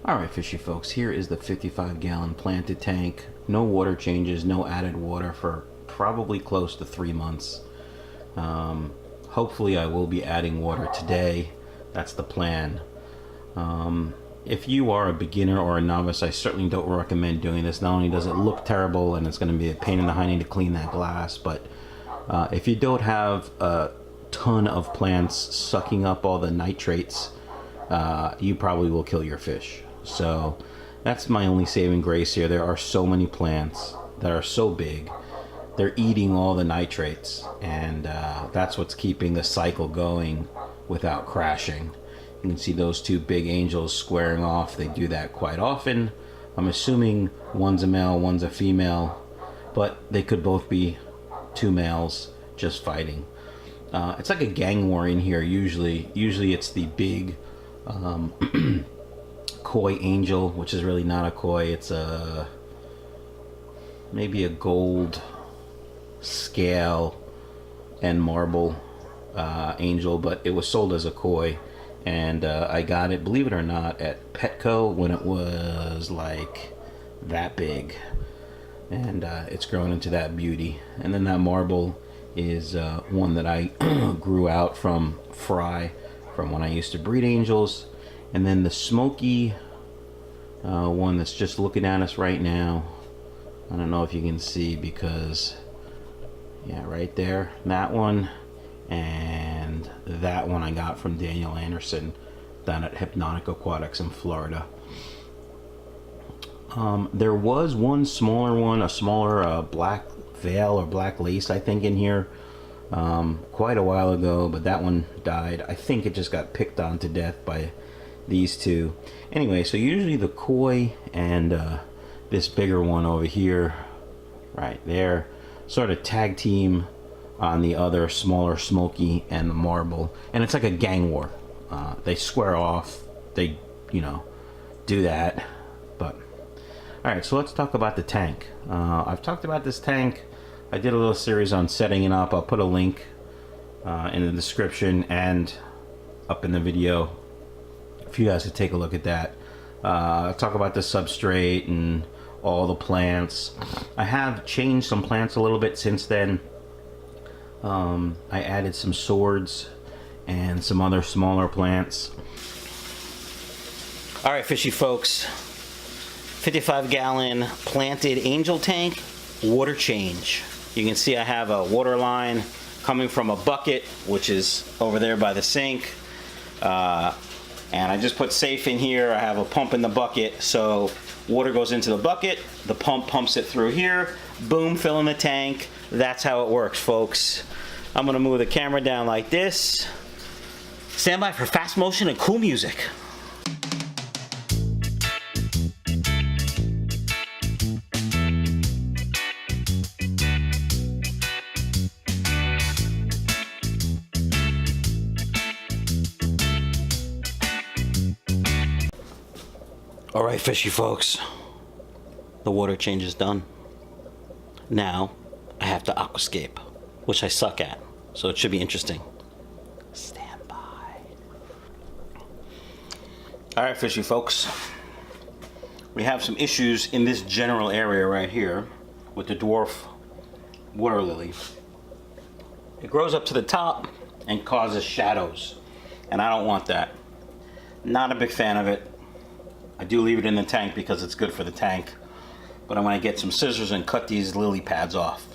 Alright fishy folks, here is the 55-gallon planted tank. No water changes, no added water for probably close to 3 months. Hopefully I will be adding water today. That's the plan. If you are a beginner or a novice, I certainly don't recommend doing this. Not only does it look terrible and it's going to be a pain in the hiney to clean that glass, but if you don't have a ton of plants sucking up all the nitrates, you probably will kill your fish. So that's my only saving grace here. There are so many plants that are so big, they're eating all the nitrates, and that's what's keeping the cycle going without crashing. You can see those two big angels squaring off. They do that quite often. I'm assuming one's a male, one's a female, but they could both be two males just fighting. It's like a gang war in here. Usually it's the big koi angel, which is really not a koi. It's maybe a gold scale and marble angel, but it was sold as a koi, and I got it, believe it or not, at Petco when it was like that big, and it's grown into that beauty. And then that marble is one that I grew out from fry from when I used to breed angels. And then the smoky one that's just looking at us right now, I don't know if you can see, because yeah, right there, that one and that one I got from Daniel Anderson down at Hypnotic Aquatics in Florida. There was one smaller one, a smaller black veil or black lace, I think, in here quite a while ago, but that one died. I think it just got picked on to death by these two. Anyway, so usually the koi and this bigger one over here, right there, sort of tag team on the other smaller smoky and the marble, and it's like a gang war. They square off, they, you know, do that. But all right, so let's talk about the tank. I've talked about this tank. I did a little series on setting it up. I'll put a link in the description and up in the video if you guys could take a look at that. I'll talk about the substrate and all the plants. I have changed some plants a little bit since then. I added some swords and some other smaller plants. All right, fishy folks, 55-gallon planted angel tank, water change. You can see I have a water line coming from a bucket, which is over there by the sink. And I just put safe in here. I have a pump in the bucket, so water goes into the bucket, the pump pumps it through here, boom, fill in the tank. That's how it works, folks. I'm gonna move the camera down like this. Stand by for fast motion and cool music. All right, fishy folks, the water change is done. Now I have to aquascape, which I suck at, so it should be interesting. Stand by. All right, fishy folks, we have some issues in this general area right here with the dwarf water lily. It grows up to the top and causes shadows, and I don't want that. Not a big fan of it. I do leave it in the tank because it's good for the tank, but I'm going to get some scissors and cut these lily pads off.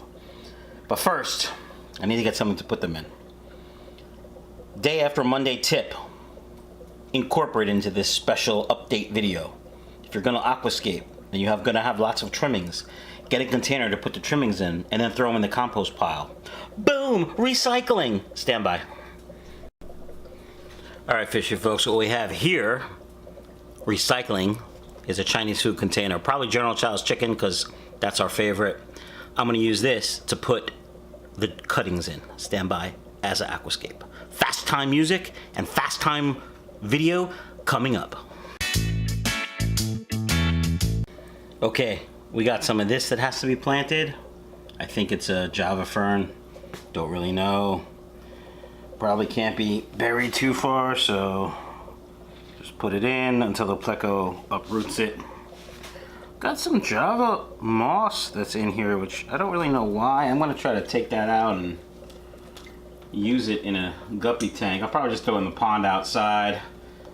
But first, I need to get something to put them in. Day after Monday tip, incorporate into this special update video. If you're going to aquascape and you're going to have lots of trimmings, get a container to put the trimmings in and then throw them in the compost pile. Boom! Recycling! Stand by. Alright, fishy folks, what we have here, recycling, is a Chinese food container. Probably General Chow's chicken, because that's our favorite. I'm going to use this to put the cuttings in. Stand by as an aquascape. Fast time music and fast time video coming up. Okay, we got some of this that has to be planted. I think it's a Java fern. Don't really know. Probably can't be buried too far, so just put it in until the pleco uproots it. Got some Java moss that's in here, which I don't really know why. I'm gonna try to take that out and use it in a guppy tank. I'll probably just throw it in the pond outside.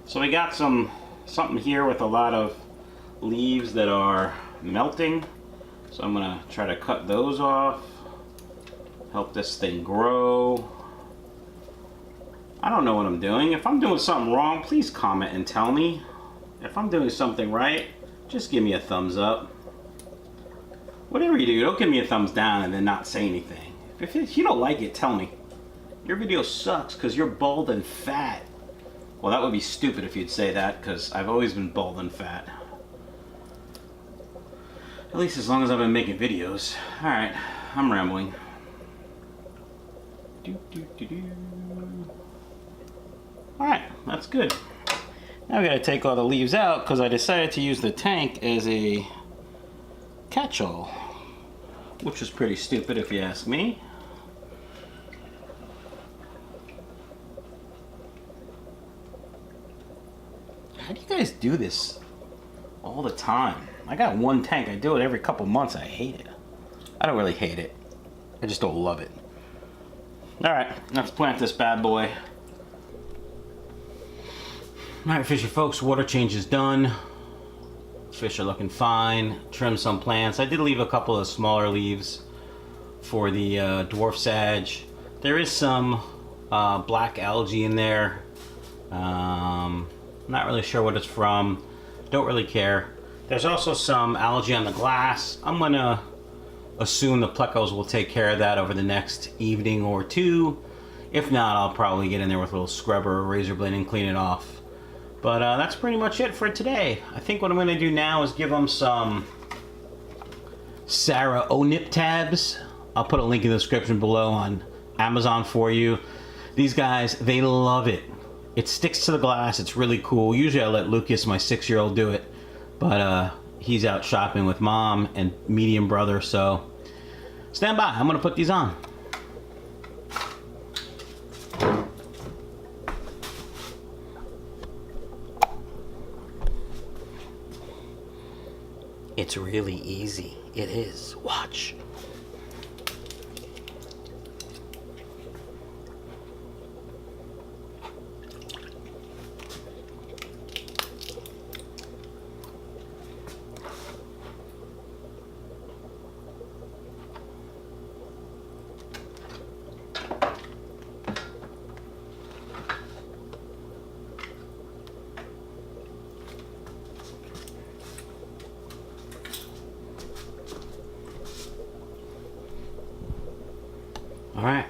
So we got something here with a lot of leaves that are melting. So I'm gonna try to cut those off. Help this thing grow. I don't know what I'm doing. If I'm doing something wrong, please comment and tell me. If I'm doing something right, just give me a thumbs up. Whatever you do, don't give me a thumbs down and then not say anything. If you don't like it, tell me. Your video sucks because you're bald and fat. Well, that would be stupid if you'd say that, because I've always been bald and fat. At least as long as I've been making videos. Alright, I'm rambling. Alright, that's good. Now we gotta take all the leaves out because I decided to use the tank as a catch-all, which is pretty stupid if you ask me. How do you guys do this all the time? I got one tank. I do it every couple months. I hate it. I don't really hate it. I just don't love it. Alright, let's plant this bad boy. Alright, fishy folks, water change is done. Fish are looking fine. Trim some plants. I did leave a couple of smaller leaves for the dwarf sage. There is some black algae in there. Not really sure what it's from. Don't really care. There's also some algae on the glass. I'm gonna assume the plecos will take care of that over the next evening or two. If not, I'll probably get in there with a little scrubber or razor blade and clean it off. But that's pretty much it for today. I think what I'm gonna do now is give them some Sarah Onip tabs. I'll put a link in the description below on Amazon for you. These guys, they love it. It sticks to the glass. It's really cool. Usually I let Lucas, my 6-year-old, do it, but he's out shopping with mom and medium brother, so stand by. I'm gonna put these on. It's really easy. It is. Watch. Alright,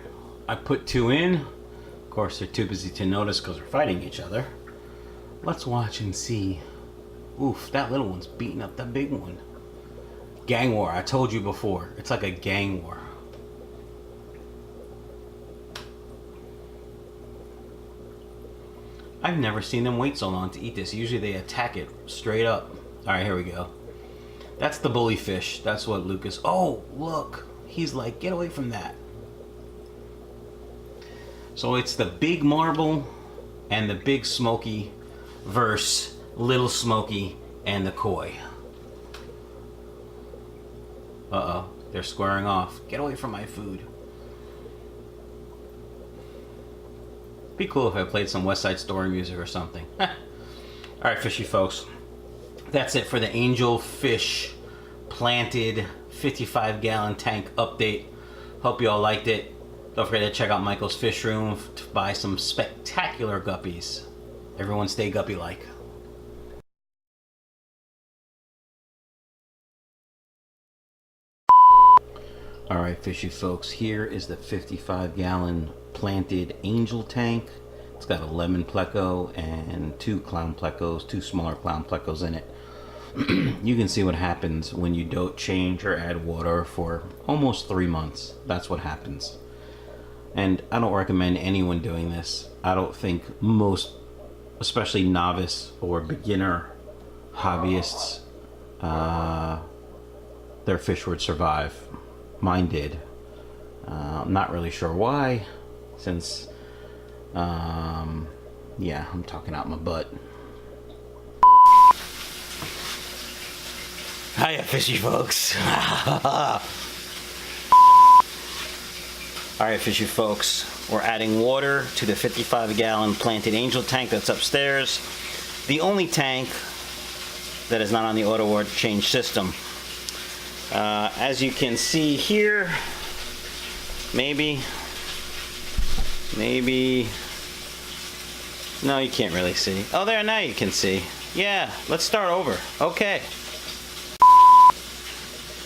I put 2 in. Of course, they're too busy to notice because they're fighting each other. Let's watch and see. Oof, that little one's beating up that big one. Gang war, I told you before. It's like a gang war. I've never seen them wait so long to eat this. Usually they attack it straight up. Alright, here we go. That's the bully fish. That's what Lucas... Oh, look. He's like, get away from that. So it's the big marble and the big smoky versus little smoky and the koi. Uh-oh, they're squaring off. Get away from my food. Be cool if I played some West Side Story music or something. Alright, fishy folks. That's it for the Angel Fish planted 55-gallon tank update. Hope you all liked it. Don't forget to check out Michael's Fish Room to buy some spectacular guppies. Everyone stay guppy-like. Alright, fishy folks, here is the 55-gallon planted Angel tank. It's got a lemon pleco and 2 clown plecos, 2 smaller clown plecos in it. You can see what happens when you don't change or add water for almost 3 months. That's what happens. And I don't recommend anyone doing this. I don't think most, especially novice or beginner hobbyists, their fish would survive. Mine did. I'm not really sure why, since, yeah, I'm talking out my butt. Hiya, fishy folks. Alright, fishy folks, we're adding water to the 55-gallon Planted Angel tank that's upstairs. The only tank that is not on the auto water change system. As you can see here, maybe, no, you can't really see. Oh, there, now you can see. Yeah, let's start over. Okay.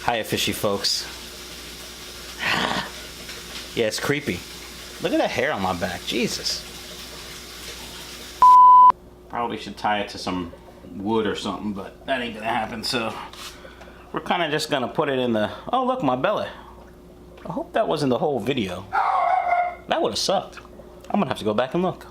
Hiya, fishy folks. Yeah, it's creepy. Look at that hair on my back. Jesus. Probably should tie it to some wood or something, but that ain't gonna happen, so we're kind of just gonna put it in the... Oh, look, my belly. I hope that wasn't the whole video. That would have sucked. I'm gonna have to go back and look.